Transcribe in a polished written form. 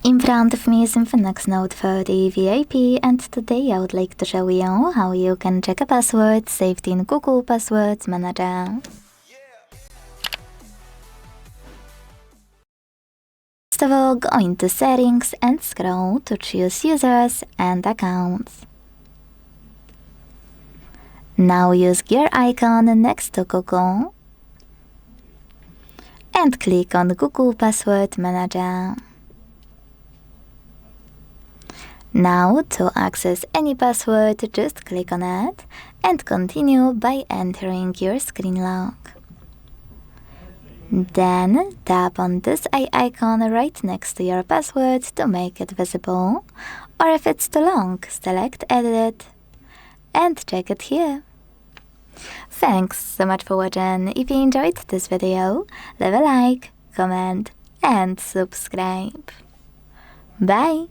In front of me is INFINIX Note 30 VIP, and today I would like to show you how you can check a password saved in Google Passwords Manager. First of all, go into Settings and scroll to choose Users and Accounts. Now use gear icon next to Google and click on Google Password Manager. Now, to access any password, just click on it and continue by entering your screen lock. Then, tap on this eye icon right next to your password to make it visible, or if it's too long, select Edit and check it here. Thanks so much for watching. If you enjoyed this video, leave a like, comment and subscribe. Bye!